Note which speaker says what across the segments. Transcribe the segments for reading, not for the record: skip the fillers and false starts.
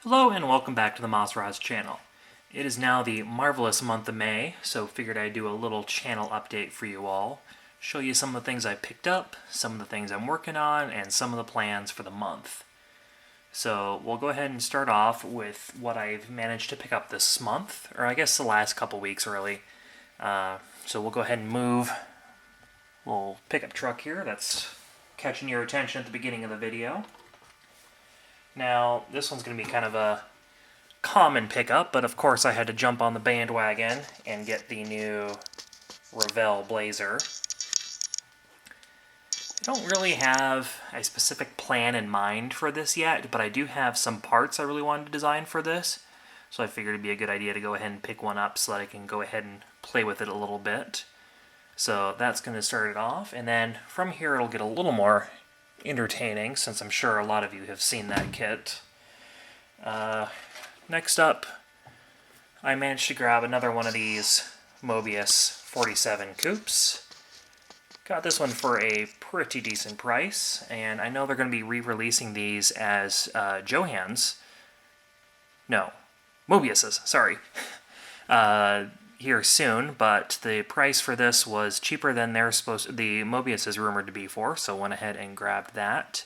Speaker 1: Hello and welcome back to the Moss Rods channel. It is now the marvelous month of May, so figured I'd do a little channel update for you all. Show you some of the things I picked up, some of the things I'm working on, and some of the plans for the month. So we'll go ahead and start off with what I've managed to pick up this month, or I guess the last couple weeks really. So we'll go ahead and move a little pickup truck here that's catching your attention at the beginning of the video. Now, this one's going to be kind of a common pickup, but of course I had to jump on the bandwagon and get the new Revell Blazer. I don't really have a specific plan in mind for this yet, but I do have some parts I really wanted to design for this, so I figured it'd be a good idea to go ahead and pick one up so that I can go ahead and play with it a little bit. So that's going to start it off, and then from here it'll get a little more entertaining, since I'm sure a lot of you have seen that kit. Next up, I managed to grab another one of these Mobius 47 coupes. Got this one for a pretty decent price, and I know they're going to be re-releasing these as Mobius's, sorry, here soon, but the price for this was cheaper than the Mobius is rumored to be for, so went ahead and grabbed that.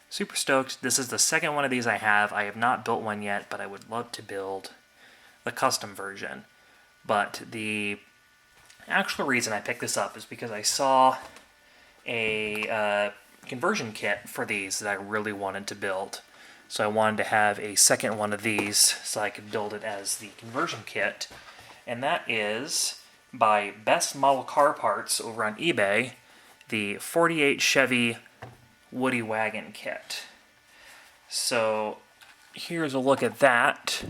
Speaker 1: Super stoked. This is the second one of these I have. I have not built one yet, but I would love to build the custom version. But the actual reason I picked this up is because I saw a conversion kit for these that I really wanted to build. So I wanted to have a second one of these so I could build it as the conversion kit. And that is by Best Model Car Parts over on eBay, the 48 Chevy Woody Wagon kit. So here's a look at that.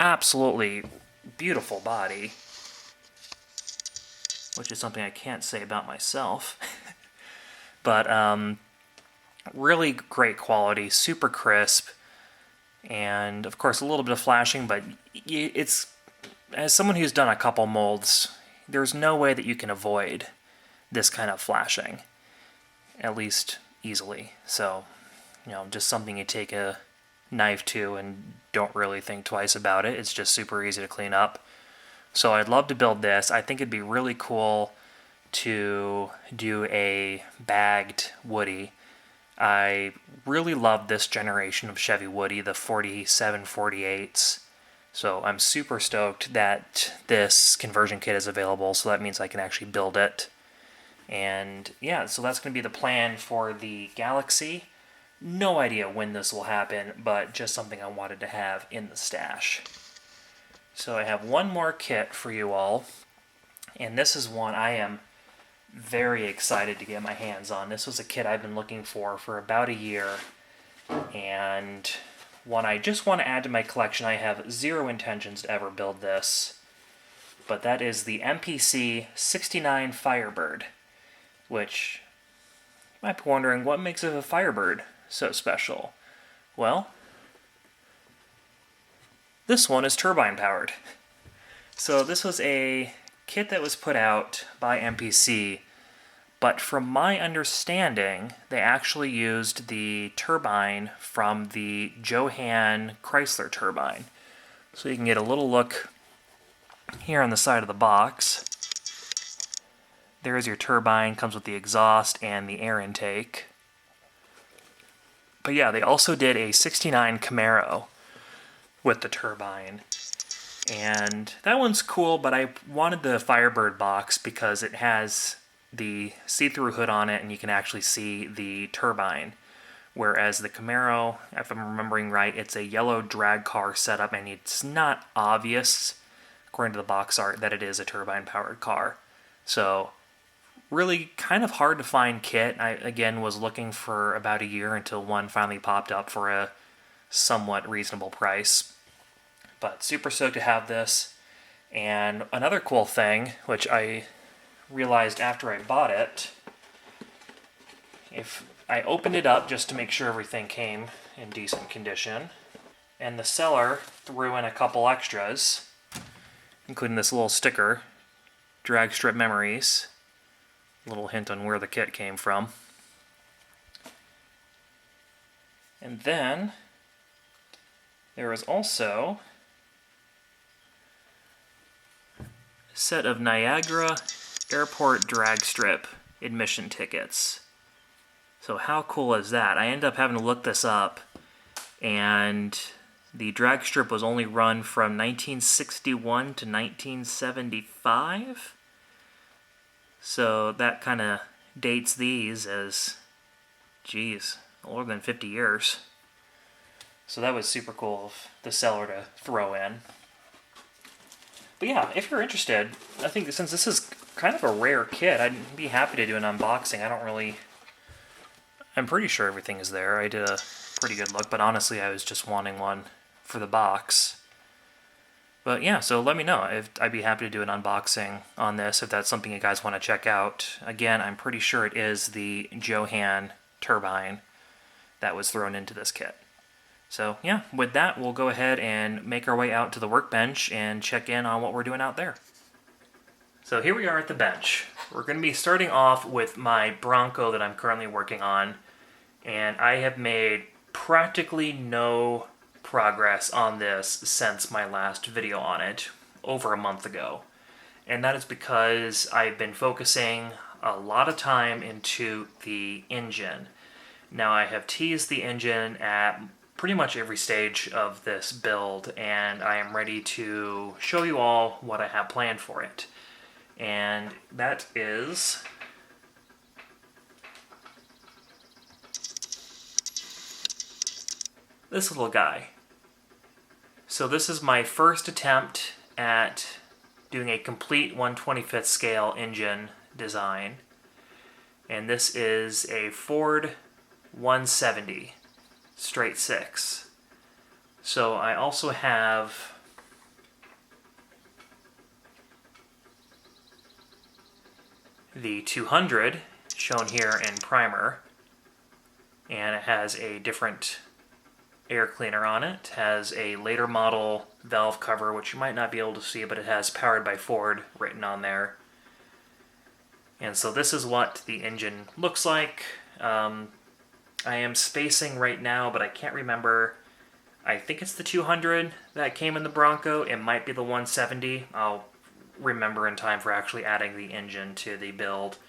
Speaker 1: Absolutely beautiful body, which is something I can't say about myself. But really great quality, super crisp, and of course a little bit of flashing, but it's, as someone who's done a couple molds, there's no way that you can avoid this kind of flashing, at least easily. So, just something you take a knife to and don't really think twice about it. It's just super easy to clean up. So I'd love to build this. I think it'd be really cool to do a bagged Woody. I really love this generation of Chevy Woody, the 47 48s. So I'm super stoked that this conversion kit is available, so that means I can actually build it. And yeah, so that's going to be the plan for the Galaxy. No idea when this will happen, but just something I wanted to have in the stash. So I have one more kit for you all, and this is one I am very excited to get my hands on. This was a kit I've been looking for about a year, and one I just want to add to my collection. I have zero intentions to ever build this, but that is the MPC 69 Firebird, which you might be wondering, what makes a Firebird so special? Well, this one is turbine powered. So this was a kit that was put out by MPC, but from my understanding, they actually used the turbine from the Johann Chrysler turbine. So you can get a little look here on the side of the box. There's your turbine, comes with the exhaust and the air intake. But yeah, they also did a 69 Camaro with the turbine. And that one's cool, but I wanted the Firebird box because it has the see-through hood on it and you can actually see the turbine. Whereas the Camaro, if I'm remembering right, it's a yellow drag car setup and it's not obvious, according to the box art, that it is a turbine-powered car. So really kind of hard to find kit. I, again, was looking for about a year until one finally popped up for a somewhat reasonable price. But super stoked to have this. And another cool thing, which I realized after I bought it, if I opened it up just to make sure everything came in decent condition, and the seller threw in a couple extras, including this little sticker, Drag Strip Memories, a little hint on where the kit came from. And then there is also a set of Niagara Airport drag strip admission tickets. So how cool is that? I ended up having to look this up, and the drag strip was only run from 1961 to 1975. So that kind of dates these as, geez, older than 50 years. So that was super cool of the seller to throw in. But yeah, if you're interested, I think since this is kind of a rare kit, I'd be happy to do an unboxing. I'm pretty sure everything is there. I did a pretty good look, but honestly I was just wanting one for the box. But yeah, so let me know if I'd be happy to do an unboxing on this if that's something you guys want to check out. Again, I'm pretty sure it is the Johan turbine that was thrown into this kit. So yeah, with that, we'll go ahead and make our way out to the workbench and check in on what we're doing out there. So here we are at the bench. We're going to be starting off with my Bronco that I'm currently working on, and I have made practically no progress on this since my last video on it, over a month ago. And that is because I've been focusing a lot of time into the engine. Now I have teased the engine at pretty much every stage of this build, and I am ready to show you all what I have planned for it. And that is this little guy. So this is my first attempt at doing a complete 1/25th scale engine design, and this is a Ford 170 straight six. So I also have the 200 shown here in primer, and it has a different air cleaner on it. It has a later model valve cover, which you might not be able to see, but it has powered by Ford written on there. And so this is what the engine looks like. I am spacing right now, but I can't remember. I think it's the 200 that came in the Bronco. It might be the 170. I'll remember in time for actually adding the engine to the build.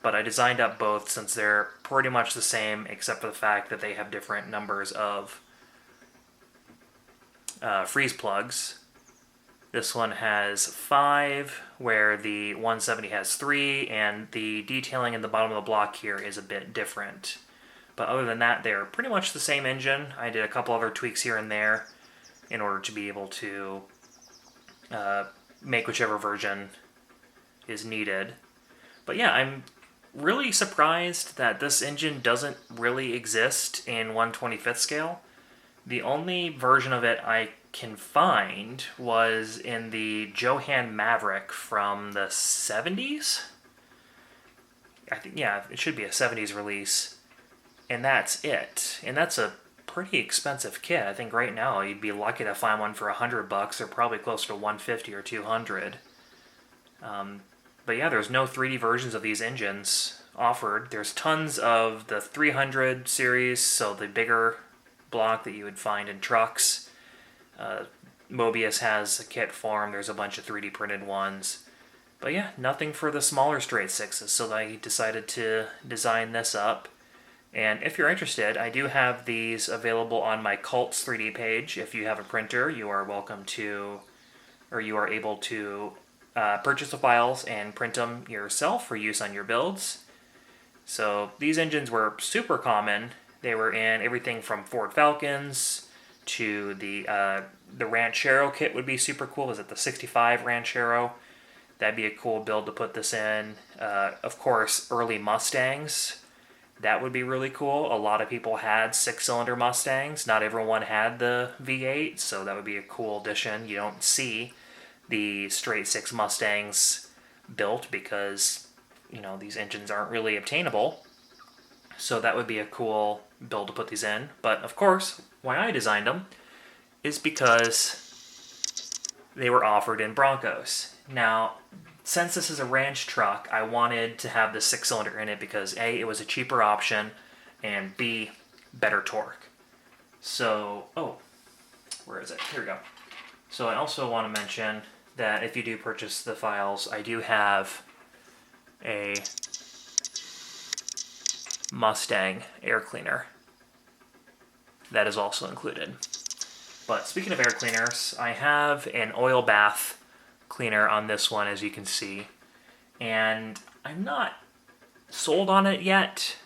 Speaker 1: But I designed up both since they're pretty much the same, except for the fact that they have different numbers of freeze plugs. This one has 5, where the 170 has 3, and the detailing in the bottom of the block here is a bit different. But other than that, they're pretty much the same engine. I did a couple other tweaks here and there in order to be able to make whichever version is needed. But yeah, I'm really surprised that this engine doesn't really exist in 1/25th scale. The only version of it I can find was in the Johan Maverick from the 70s. I think, yeah, it should be a 70s release. And that's it. And that's a pretty expensive kit. I think right now you'd be lucky to find one for $100 or probably closer to 150 or 200. But yeah, there's no 3D versions of these engines offered. There's tons of the 300 series, so the bigger block that you would find in trucks. Mobius has a kit for them. There's a bunch of 3D printed ones. But yeah, nothing for the smaller straight sixes, so I decided to design this up. And if you're interested, I do have these available on my Cults 3D page. If you have a printer, you are welcome to, or you are able to purchase the files and print them yourself for use on your builds. So these engines were super common. They were in everything from Ford Falcons to the Ranchero kit would be super cool. Is it the 65 Ranchero? That'd be a cool build to put this in. Of course, early Mustangs. That would be really cool. A lot of people had 6-cylinder Mustangs. Not everyone had the V8, so that would be a cool addition. You don't see the straight 6 Mustangs built because, you know, these engines aren't really obtainable. So that would be a cool build to put these in. But of course, why I designed them is because they were offered in Broncos. Now, since this is a ranch truck, I wanted to have the 6-cylinder in it because A, it was a cheaper option, and B, better torque. So, where is it? Here we go. So I also want to mention that if you do purchase the files, I do have a Mustang air cleaner that is also included. But speaking of air cleaners, I have an oil bath cleaner on this one, as you can see, and I'm not sold on it yet.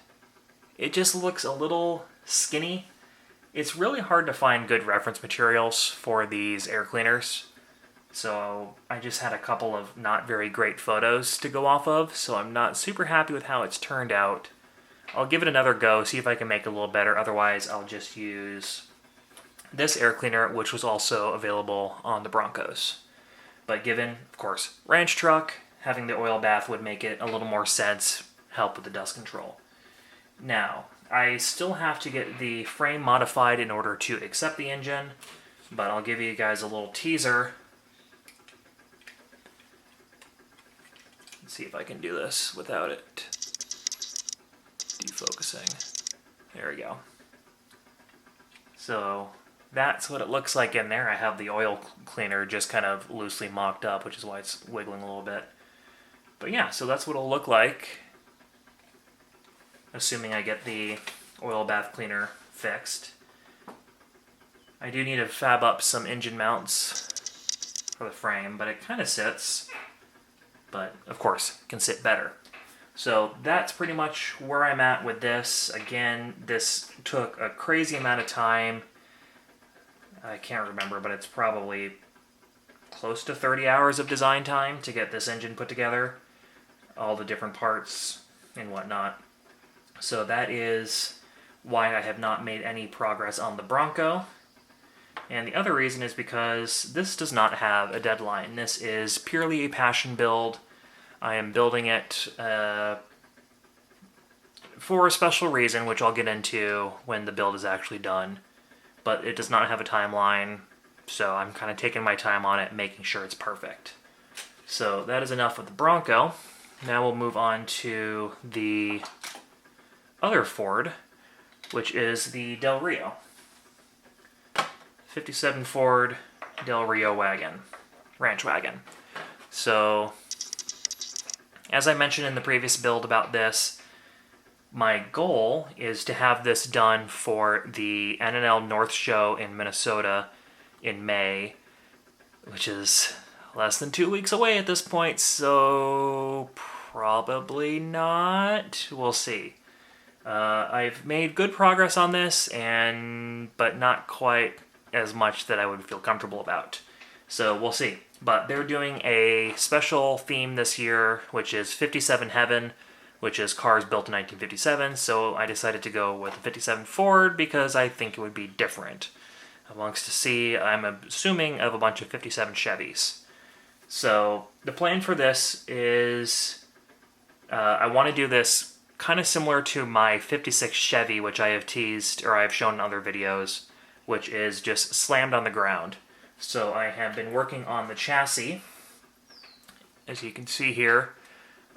Speaker 1: It just looks a little skinny. It's really hard to find good reference materials for these air cleaners, so I just had a couple of not very great photos to go off of, so I'm not super happy with how it's turned out. I'll give it another go, see if I can make it a little better. Otherwise, I'll just use this air cleaner, which was also available on the Broncos. But given, of course, ranch truck, having the oil bath would make it a little more sense, help with the dust control. Now, I still have to get the frame modified in order to accept the engine, but I'll give you guys a little teaser. Let's see if I can do this without it defocusing. There we go. So that's what it looks like in there. I have the oil cleaner just kind of loosely mocked up, which is why it's wiggling a little bit. But yeah, so that's what it'll look like, assuming I get the oil bath cleaner fixed. I do need to fab up some engine mounts for the frame, but it kind of sits, but of course it can sit better. So that's pretty much where I'm at with this. Again, this took a crazy amount of time. I can't remember, but it's probably close to 30 hours of design time to get this engine put together, all the different parts and whatnot. So that is why I have not made any progress on the Bronco. And the other reason is because this does not have a deadline. This is purely a passion build. I am building it for a special reason, which I'll get into when the build is actually done. But it does not have a timeline, so I'm kind of taking my time on it, making sure it's perfect. So that is enough with the Bronco. Now we'll move on to the other Ford, which is the Del Rio. 57 Ford Del Rio wagon, ranch wagon. So, as I mentioned in the previous build about this, my goal is to have this done for the N&L North Show in Minnesota in May, which is less than 2 weeks away at this point, so probably not. We'll see. I've made good progress on this, but not quite as much that I would feel comfortable about. So we'll see. But they're doing a special theme this year, which is 57 Heaven, which is cars built in 1957. So I decided to go with the 57 Ford because I think it would be different. Amongst a sea, I'm assuming, of a bunch of 57 Chevys. So the plan for this is I want to do this kind of similar to my 56 Chevy, which I have teased, or I've shown in other videos, which is just slammed on the ground. So I have been working on the chassis. As you can see here,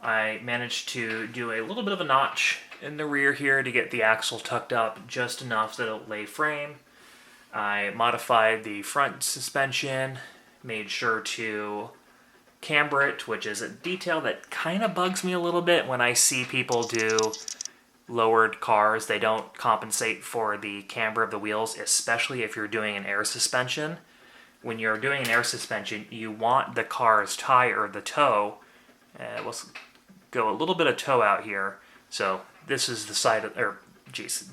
Speaker 1: I managed to do a little bit of a notch in the rear here to get the axle tucked up just enough that it'll lay frame. I modified the front suspension, made sure to camber it, which is a detail that kind of bugs me a little bit when I see people do lowered cars. They don't compensate for the camber of the wheels, especially if you're doing an air suspension. When you're doing an air suspension, you want the car's tire, the toe, let's go a little bit of toe out here. So this is the side of,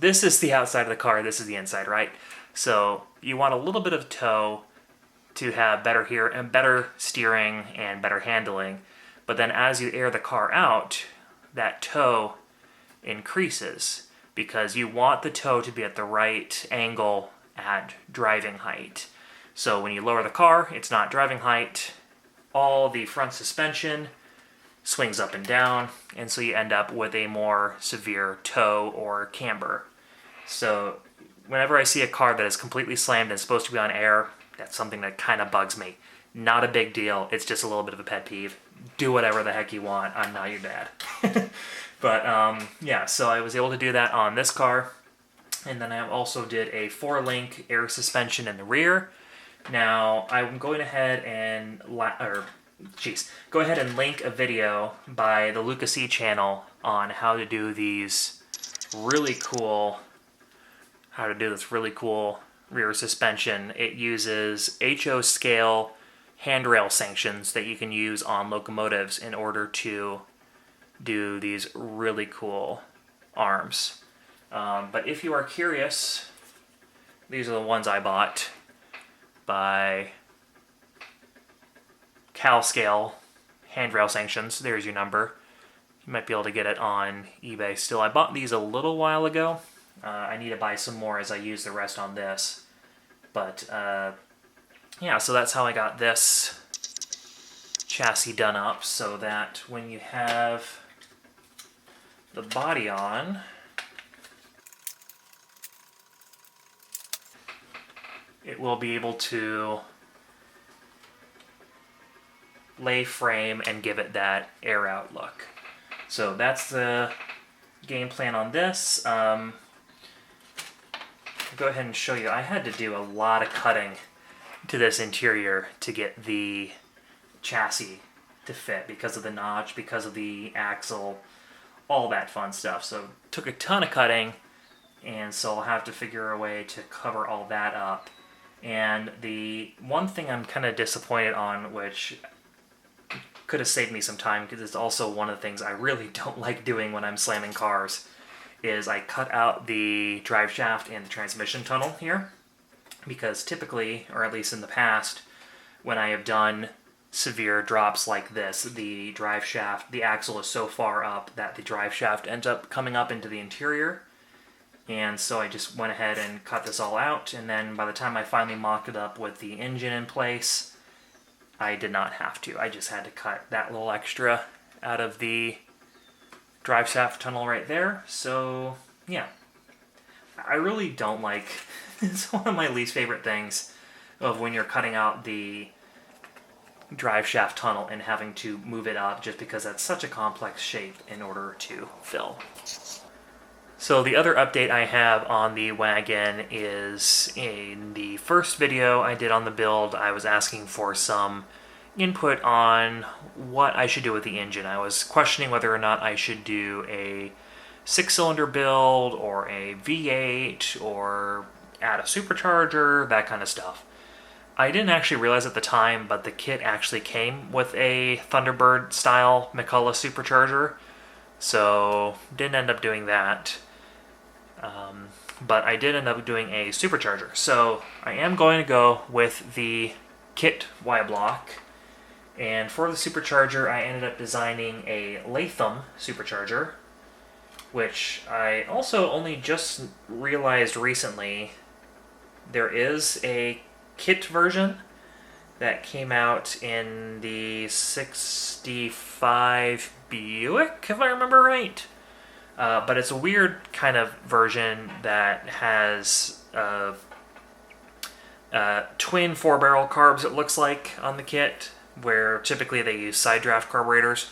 Speaker 1: this is the outside of the car, this is the inside, right? So you want a little bit of toe to have better steering and better handling. But then as you air the car out, that toe increases because you want the toe to be at the right angle at driving height. So when you lower the car, it's not driving height. All the front suspension swings up and down, and so you end up with a more severe toe or camber. So whenever I see a car that is completely slammed and supposed to be on air, that's something that kind of bugs me. Not a big deal. It's just a little bit of a pet peeve. Do whatever the heck you want. I'm not your dad. But yeah, so I was able to do that on this car. And then I also did a 4-link air suspension in the rear, Now, I'm going ahead and go ahead and link a video by the Lucas E channel on how to do these really cool, rear suspension. It uses HO scale handrail sanctions that you can use on locomotives in order to do these really cool arms. But if you are curious, these are the ones I bought by CalScale handrail sanctions. There's your number. You might be able to get it on eBay still. I bought these a little while ago. I need to buy some more as I use the rest on this. But yeah, so that's how I got this chassis done up, so that when you have the body on, it will be able to lay frame and give it that air out look. So that's the game plan on this. I'll go ahead and show you. I had to do a lot of cutting to this interior to get the chassis to fit because of the notch, because of the axle, all that fun stuff. So it took a ton of cutting, and so I'll have to figure a way to cover all that up. And the one thing I'm kind of disappointed on, which could have saved me some time because it's also one of the things I really don't like doing when I'm slamming cars, is I cut out the drive shaft and the transmission tunnel here. Because typically, or at least in the past, when I have done severe drops like this, the drive shaft, the axle is so far up that the drive shaft ends up coming up into the interior. And so I just went ahead and cut this all out, and then by the time I finally mocked it up with the engine in place, I did not have to. I just had to cut that little extra out of the drive shaft tunnel right there. So yeah, I really don't like, it's one of my least favorite things of when you're cutting out the drive shaft tunnel and having to move it up, just because that's such a complex shape in order to fill. So the other update I have on the wagon is in the first video I did on the build, I was asking for some input on what I should do with the engine. I was questioning whether or not I should do a 6-cylinder build or a V8 or add a supercharger, that kind of stuff. I didn't actually realize at the time, but the kit actually came with a Thunderbird style McCulloch supercharger, so didn't end up doing that. But I did end up doing a supercharger. So I am going to go with the kit Y block. And for the supercharger, I ended up designing a Latham supercharger, which I also only just realized recently there is a kit version that came out in the 65 Buick, if I remember right. But it's a weird kind of version that has twin 4-barrel carbs, it looks like, on the kit, where typically they use side draft carburetors.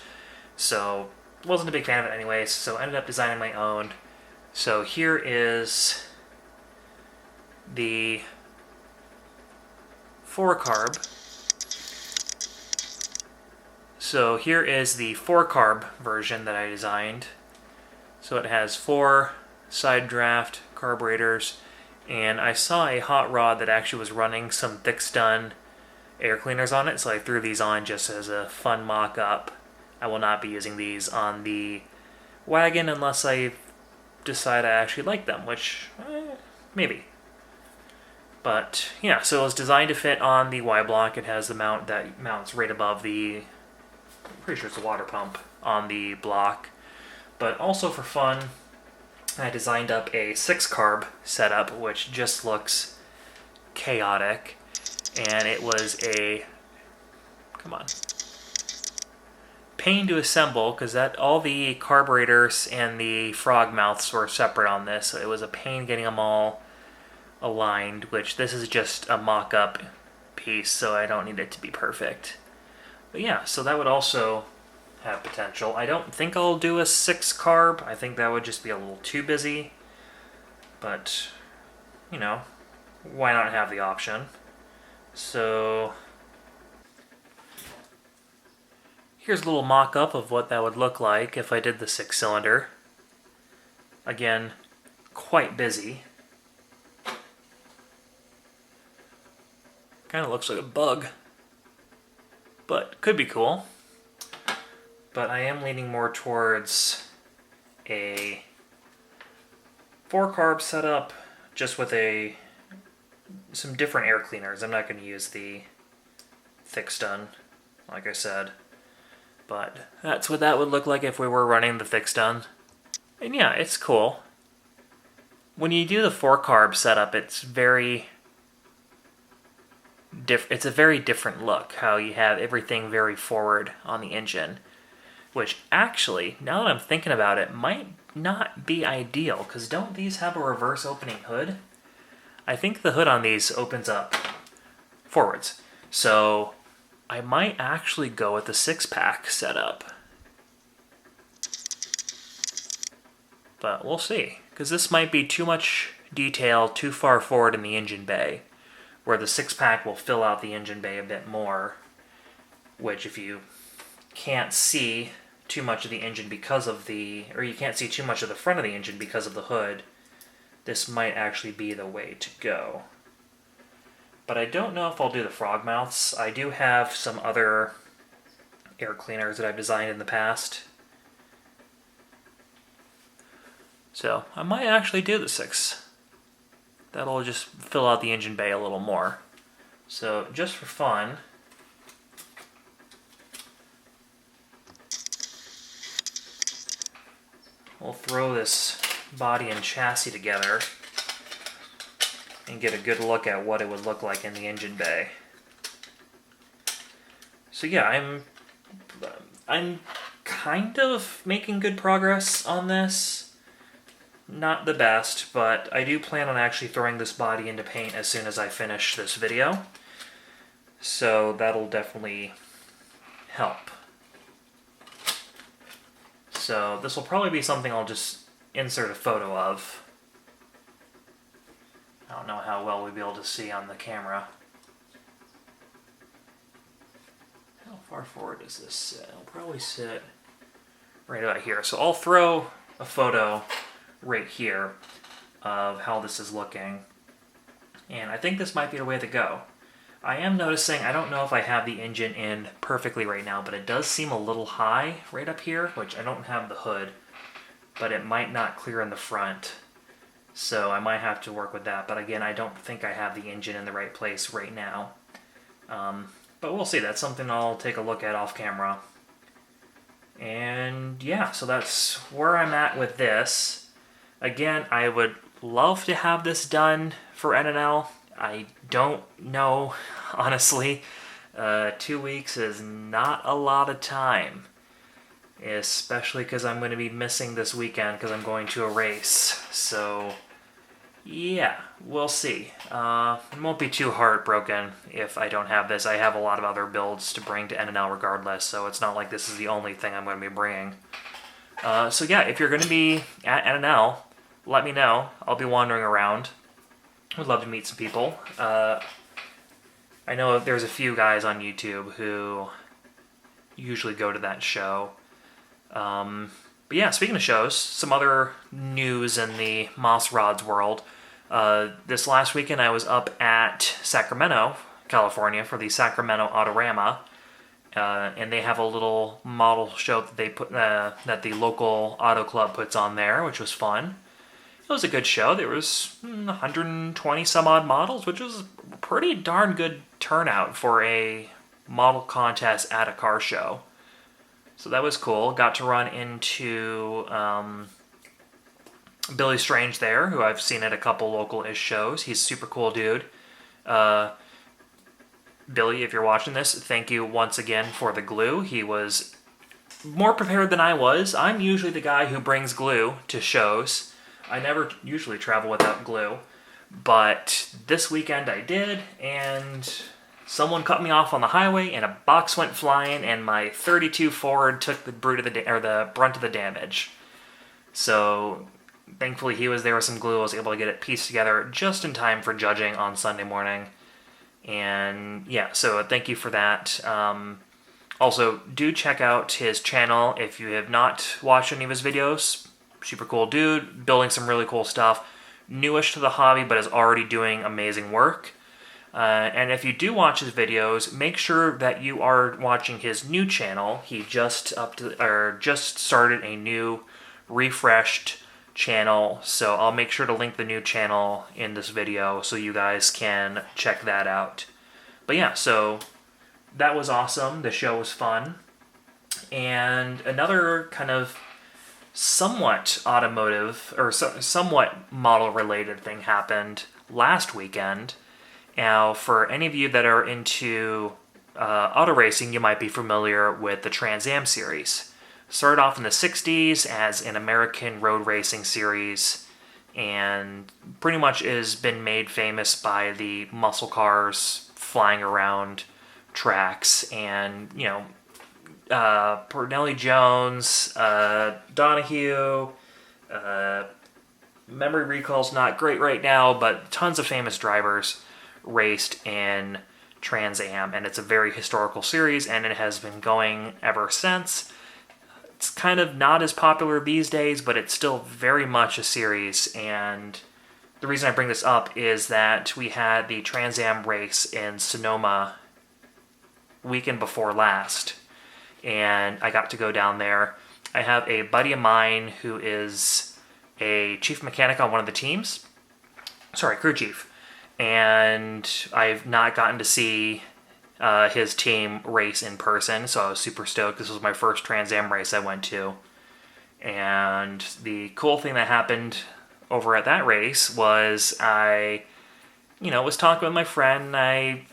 Speaker 1: So wasn't a big fan of it anyways, so ended up designing my own. So here is the 4-carb. So here is the 4-carb version that I designed. So it has 4 side draft carburetors, and I saw a hot rod that actually was running some thick stun air cleaners on it, so I threw these on just as a fun mock-up. I will not be using these on the wagon unless I decide I actually like them, which, maybe. But yeah, so it's designed to fit on the Y block. It has the mount that mounts right above the, I'm pretty sure it's a water pump on the block. But also for fun, I designed up a 6-carb setup, which just looks chaotic. And it was a, pain to assemble, because all the carburetors and the frog mouths were separate on this. So it was a pain getting them all aligned, which this is just a mock-up piece, so I don't need it to be perfect. But yeah, so that would also have potential. I don't think I'll do a 6-carb. I think that would just be a little too busy. But, you know, why not have the option? So here's a little mock-up of what that would look like if I did the 6-cylinder. Again, quite busy. Kind of looks like a bug, but could be cool. But I am leaning more towards a 4-carb setup, just with some different air cleaners. I'm not going to use the thick stun, like I said. But that's what that would look like if we were running the thick stun. And yeah, it's cool. When you do the 4-carb setup, it's a very different look, how you have everything very forward on the engine. Which actually, now that I'm thinking about it, might not be ideal, because don't these have a reverse opening hood? I think the hood on these opens up forwards. So I might actually go with the 6-pack setup. But we'll see, because this might be too much detail too far forward in the engine bay, where the 6-pack will fill out the engine bay a bit more, which if you can't see too much of the engine because of or you can't see too much of the front of the engine because of the hood, this might actually be the way to go. But I don't know if I'll do the frog mouths. I do have some other air cleaners that I've designed in the past. So I might actually do the 6. That'll just fill out the engine bay a little more. So just for fun, we'll throw this body and chassis together and get a good look at what it would look like in the engine bay. So yeah, I'm kind of making good progress on this. Not the best, but I do plan on actually throwing this body into paint as soon as I finish this video. So that'll definitely help. So this will probably be something I'll just insert a photo of. I don't know how well we'll be able to see on the camera. How far forward does this sit? It'll probably sit right about here. So I'll throw a photo right here of how this is looking. And I think this might be the way to go. I am noticing, I don't know if I have the engine in perfectly right now, but it does seem a little high right up here, which I don't have the hood, but it might not clear in the front. So I might have to work with that. But again, I don't think I have the engine in the right place right now. But we'll see. That's something I'll take a look at off camera. And yeah, so that's where I'm at with this. Again, I would love to have this done for NNL. I don't know, honestly. 2 weeks is not a lot of time, especially because I'm going to be missing this weekend because I'm going to a race. So, yeah, we'll see. It won't be too heartbroken if I don't have this. I have a lot of other builds to bring to NNL regardless, so it's not like this is the only thing I'm going to be bringing. So yeah, if you're going to be at NNL, let me know. I'll be wandering around. Would love to meet some people. I know there's a few guys on YouTube who usually go to that show. But yeah, speaking of shows, some other news in the Moss Rods world. This last weekend I was up at Sacramento, California for the Sacramento Autorama. And they have a little model show that they put that the local auto club puts on there, which was fun. It was a good show. There was 120 some odd models, which was a pretty darn good turnout for a model contest at a car show. So that was cool. Got to run into Billy Strange there, who I've seen at a couple local-ish shows. He's a super cool dude. Billy, if you're watching this, thank you once again for the glue. He was more prepared than I was. I'm usually the guy who brings glue to shows. I never usually travel without glue, but this weekend I did, and someone cut me off on the highway, and a box went flying, and my 32 Ford took the brunt of the damage. So thankfully he was there with some glue. I was able to get it pieced together just in time for judging on Sunday morning. And yeah, so thank you for that. Also, do check out his channel if you have not watched any of his videos. Super cool dude, building some really cool stuff. Newish to the hobby, but is already doing amazing work. And if you do watch his videos, make sure that you are watching his new channel. He just started a new, refreshed channel, so I'll make sure to link the new channel in this video so you guys can check that out. But yeah, so that was awesome. The show was fun. And another kind of somewhat automotive or somewhat model related thing happened last weekend. Now, for any of you that are into auto racing, you might be familiar with the Trans Am series. Started off in the 60s as an American road racing series, and pretty much has been made famous by the muscle cars flying around tracks, and, you know, Pernelli Jones, Donahue, memory recall's not great right now, but tons of famous drivers raced in Trans Am, and it's a very historical series, and it has been going ever since. It's kind of not as popular these days, but it's still very much a series, and the reason I bring this up is that we had the Trans Am race in Sonoma weekend before last, and I got to go down there. I have a buddy of mine who is a chief mechanic on one of the teams. Sorry, crew chief. And I've not gotten to see his team race in person, so I was super stoked. This was my first Trans Am race I went to. And the cool thing that happened over at that race was I, was talking with my friend, and I,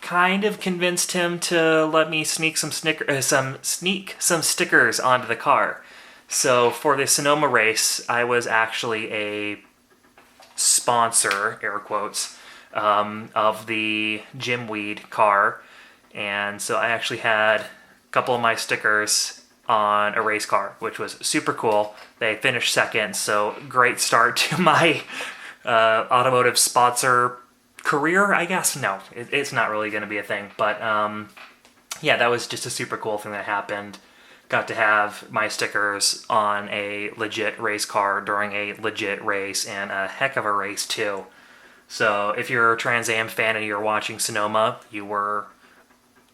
Speaker 1: kind of convinced him to let me sneak some stickers onto the car. So for the Sonoma race, I was actually a sponsor, air quotes, of the Jim Weed car, and so I actually had a couple of my stickers on a race car, which was super cool. They finished second, so great start to my automotive sponsor career, I guess. No, it's not really going to be a thing, but yeah, that was just a super cool thing that happened. Got to have my stickers on a legit race car during a legit race, and a heck of a race too. So if you're a Trans Am fan and you're watching Sonoma, you were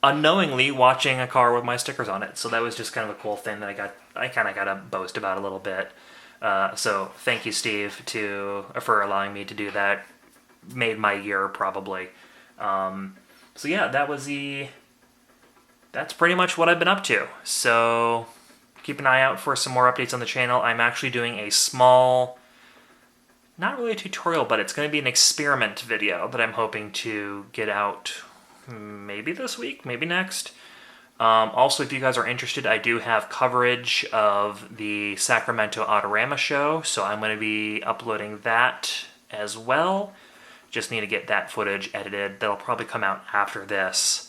Speaker 1: unknowingly watching a car with my stickers on it. So that was just kind of a cool thing that I kind of got to boast about a little bit. So thank you, Steve, for allowing me to do that. Made my year, probably. So yeah, that's pretty much what I've been up to. So keep an eye out for some more updates on the channel. I'm actually doing a small, not really a tutorial, but it's going to be an experiment video that I'm hoping to get out maybe this week, maybe next. Also, if you guys are interested, I do have coverage of the Sacramento Autorama show, so I'm going to be uploading that as well. Just need to get that footage edited. That'll probably come out after this.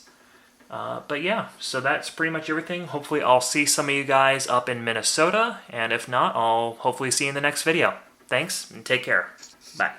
Speaker 1: But yeah, so that's pretty much everything. Hopefully I'll see some of you guys up in Minnesota, and if not, I'll hopefully see you in the next video. Thanks, and take care. Bye.